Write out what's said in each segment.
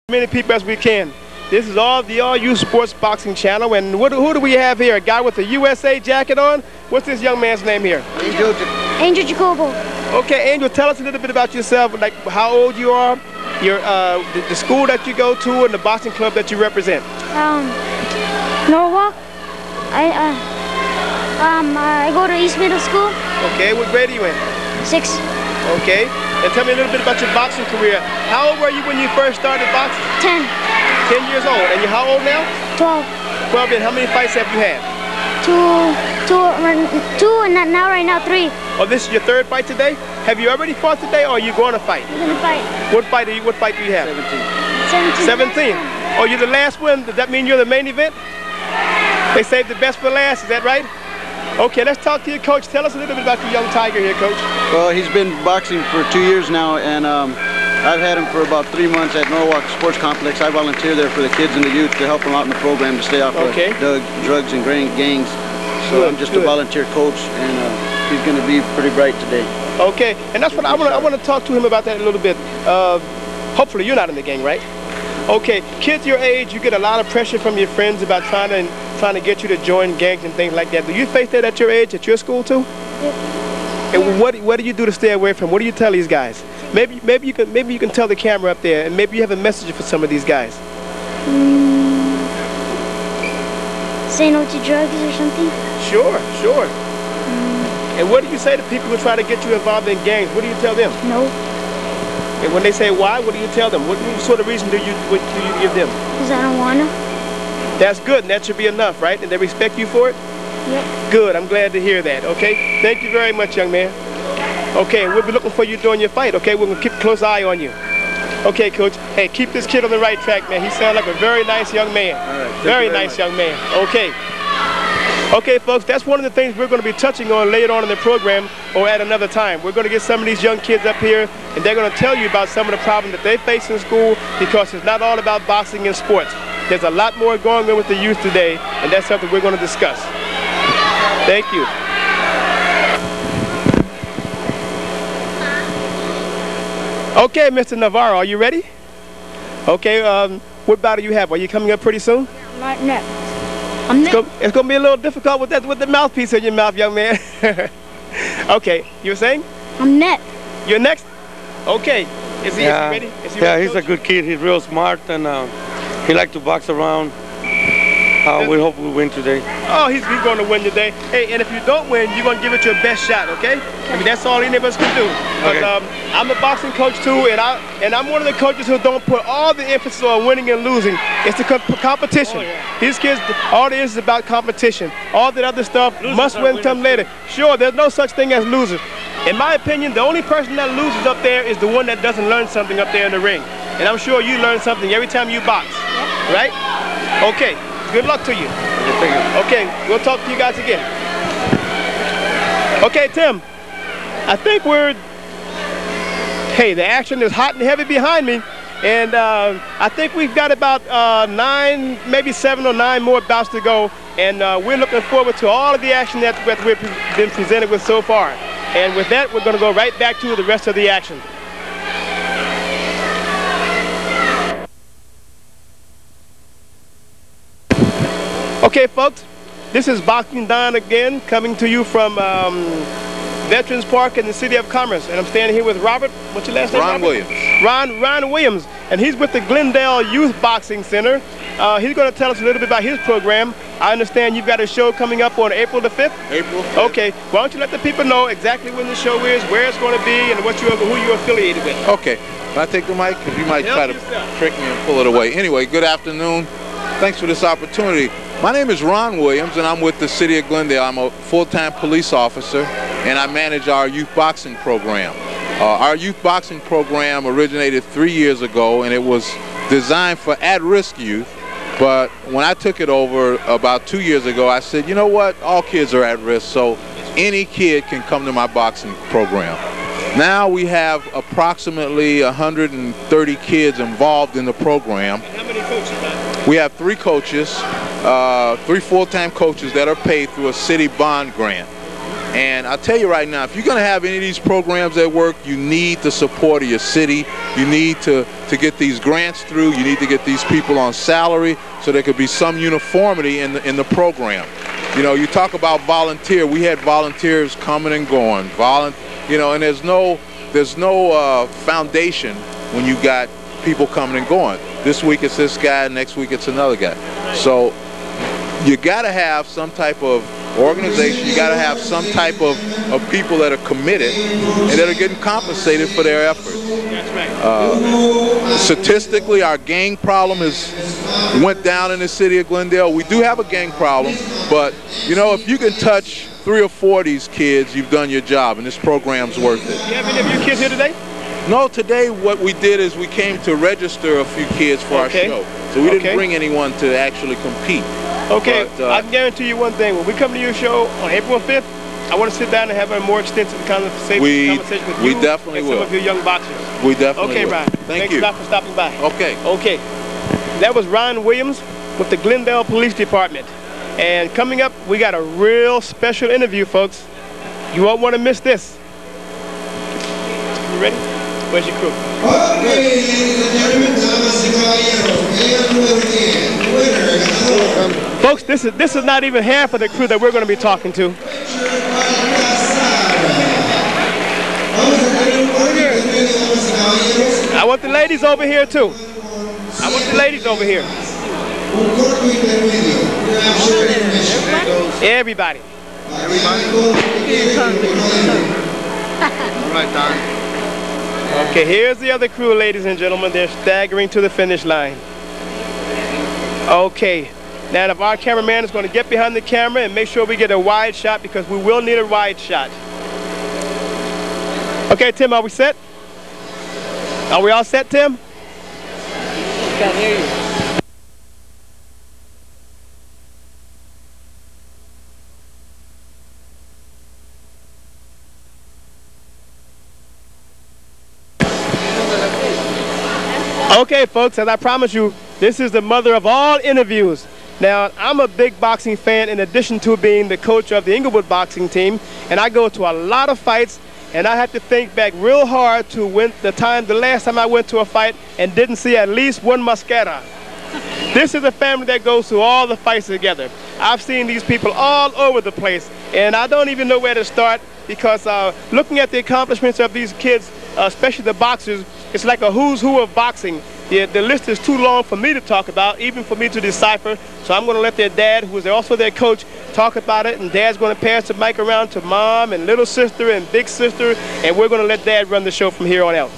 Many people as we can. This is the All Youth Sports Boxing channel, and who do we have here? A guy with a USA jacket on. What's this young man's name here? Angel Jacobo. Okay, Angel, tell us a little bit about yourself, like how old you are, your the school that you go to, and the boxing club that you represent. Norwalk. I go to Ysbn school. Okay, what grade are you in? 6. Okay, and tell me a little bit about your boxing career. How old were you when you first started boxing? 10. 10 years old. And you're how old now? 12. 12, and how many fights have you had? Two, and now right now 3. Oh, this is your 3rd fight today? Have you already fought today, or are you going to fight? I'm going to fight. What fight do you have? 17. 17. Oh, you're the last one? Does that mean you're the main event? They saved the best for last, is that right? Okay, let's talk to your coach. Tell us a little bit about your young tiger here, coach. Well, he's been boxing for 2 years now, and I've had him for about 3 months at Norwalk Sports Complex. I volunteer there for the kids and the youth to help them out in the program to stay off of drugs and gangs. So I'm just a volunteer coach, and he's going to be pretty bright today. Okay, and that's what I want to talk to him about that a little bit. Hopefully you're not in the gang, right? Okay, kids your age, you get a lot of pressure from your friends about trying to get you to join gangs and things like that. Do you face that at your age, at your school too? Yeah. And what do you do to stay away from? What do you tell these guys? Maybe you can tell the camera up there, and maybe you have a message for some of these guys. Say no to drugs or something? Sure. And what do you say to people who try to get you involved in gangs? What do you tell them? No. And when they say why, what do you tell them? What sort of reason do you give them? Because I don't want to. That's good, and that should be enough, right? And they respect you for it? Yep. Good, I'm glad to hear that, okay? Thank you very much, young man. Okay, we'll be looking for you during your fight, okay? We're going to keep a close eye on you. Okay, coach. Hey, keep this kid on the right track, man. He sounds like a very nice young man. All right, very nice young man. Okay. Okay, folks, that's one of the things we're going to be touching on later on in the program or at another time. We're going to get some of these young kids up here, and they're going to tell you about some of the problems that they face in school, because it's not all about boxing and sports. There's a lot more going on with the youth today, and that's something we're going to discuss. Thank you. Okay, Mr. Navarro, are you ready? Okay, what battle do you have? Are you coming up pretty soon? Not yet. It's going to be a little difficult with the mouthpiece in your mouth, young man. Okay, you were saying? I'm next. You're next? Okay. Is he ready? Is he ready, he's coach? a good kid. He's real smart, and he likes to box around. We hope we win today. Oh, he's going to win today. Hey, and if you don't win, you're going to give it your best shot, okay? I mean, that's all any of us can do. But I'm a boxing coach too, and I'm one of the coaches who don't put all the emphasis on winning and losing. It's the competition. These kids, all it is about competition. All that other stuff, must win, come later. Sure, there's no such thing as losers. In my opinion, the only person that loses up there is the one that doesn't learn something up there in the ring. And I'm sure you learn something every time you box, right? Okay. Good luck to you. Okay, we'll talk to you guys again. Okay, Tim, I think hey, the action is hot and heavy behind me, and I think we've got about 9, maybe 7 or 9 more bouts to go, and we're looking forward to all of the action that we've been presented with so far. And with that, we're going to go right back to the rest of the action. Okay, folks, this is Boxing Don again, coming to you from Veterans Park in the City of Commerce. And I'm standing here with Robert. What's your last name? Ron Williams. Ron Williams. And he's with the Glendale Youth Boxing Center. He's going to tell us a little bit about his program. I understand you've got a show coming up on April the 5th? April 5th. Okay. Why don't you let the people know exactly when the show is, where it's going to be, and who you're affiliated with. Okay. Can I take the mic? Because you might try to trick me and pull it away. Anyway, good afternoon. Thanks for this opportunity. My name is Ron Williams, and I'm with the City of Glendale. I'm a full-time police officer, and I manage our youth boxing program. Our youth boxing program originated 3 years ago, and it was designed for at-risk youth. But when I took it over about 2 years ago, I said, you know what? All kids are at risk, so any kid can come to my boxing program. Now we have approximately 130 kids involved in the program. And how many coaches, man? We have 3 coaches, 3 full-time coaches that are paid through a city bond grant. And I'll tell you right now, if you're going to have any of these programs at work, you need the support of your city. You need to get these grants through. You need to get these people on salary so there could be some uniformity in the program. You know, you talk about volunteer. We had volunteers coming and going. You know, and there's no foundation when you got people coming and going. This week it's this guy, next week it's another guy. So you got to have some type of organization. You got to have some type of people that are committed and that are getting compensated for their efforts. That's right. Statistically, our gang problem went down in the city of Glendale. We do have a gang problem, but you know, if you can touch 3 or 4 of these kids, you've done your job, and this program's worth it. Do you have any of your kids here today? No, today what we did is we came to register a few kids for our show. So we didn't bring anyone to actually compete. Okay, but, I can guarantee you one thing. When we come to your show on April 5th, I want to sit down and have a more extensive conversation with you definitely and some of your young boxers. We definitely will. Okay, Ron. Thanks a lot for stopping by. Okay. Okay. That was Ron Williams with the Glendale Police Department. And coming up, we got a real special interview, folks. You won't want to miss this. You ready? Where's your crew? Folks, this is not even half of the crew that we're going to be talking to. I want the ladies over here too. I want the ladies over here. Everybody. All right, Don. Okay, here's the other crew, ladies and gentlemen. They're staggering to the finish line. Okay, now if our cameraman is going to get behind the camera and make sure we get a wide shot, because we will need a wide shot. Okay, Tim, are we set? Are we all set, Tim? Can't hear you. Okay, folks, as I promised you, this is the mother of all interviews. Now, I'm a big boxing fan in addition to being the coach of the Inglewood boxing team, and I go to a lot of fights, and I have to think back real hard to the last time I went to a fight and didn't see at least one Mosquera. This is a family that goes to all the fights together. I've seen these people all over the place, and I don't even know where to start, because looking at the accomplishments of these kids, especially the boxers, it's like a who's who of boxing. The list is too long for me to talk about, even for me to decipher. So I'm going to let their dad, who is also their coach, talk about it. And Dad's going to pass the mic around to Mom and little sister and big sister. And we're going to let Dad run the show from here on out.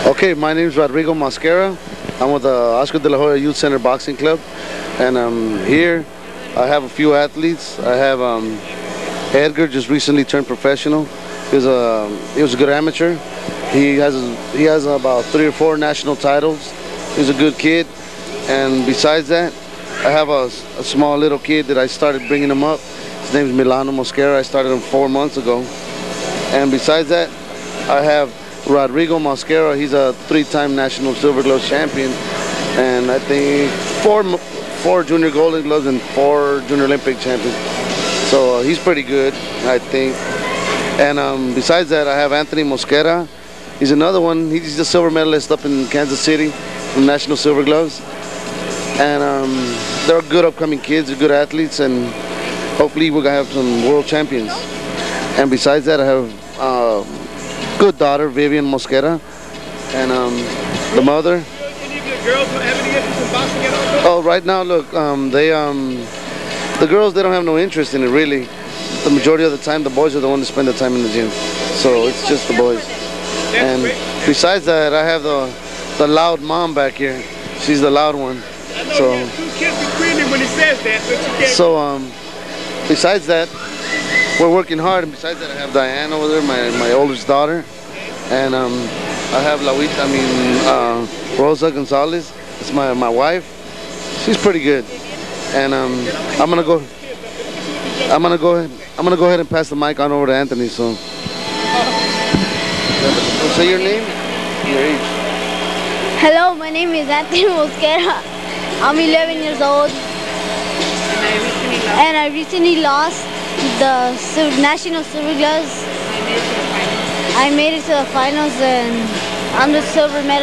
Okay, my name is Rodrigo Mosquera. I'm with the Oscar de la Hoya Youth Center Boxing Club. And here I have a few athletes. I have Edgar, just recently turned professional. He was a good amateur. He has about 3 or 4 national titles. He's a good kid. And besides that, I have a small little kid that I started bringing him up. His name is Milano Mosquera. I started him 4 months ago. And besides that, I have Rodrigo Mosquera. He's a 3-time national silver gloves champion, and I think 4 junior golden gloves and 4 junior Olympic champions. So he's pretty good, I think. And besides that, I have Anthony Mosquera. He's another one. He's the silver medalist up in Kansas City from National Silver Gloves. And they're good upcoming kids, they're good athletes, and hopefully we're going to have some world champions. And besides that, I have a good daughter, Vivian Mosquera, and the mother. Any of your girls have any interest in boxing at all? Oh, right now, look, the girls, they don't have no interest in it, really. The majority of the time, the boys are the ones that spend the time in the gym. So it's just the boys. And besides that, I have the loud mom back here. She's the loud one. So, he has 2 kids between him when he says that, but you can't. So, besides that, we're working hard. And besides that, I have Diane over there, my oldest daughter. And I have Rosa Gonzalez. It's my wife. She's pretty good. And I'm gonna go ahead and pass the mic on over to Anthony. So, say your name, your age. Hello, my name is Anthony Mosquera. I'm 11 years old. And I recently And I recently lost the national silver gloves. I made it to the finals and I'm the silver medalist.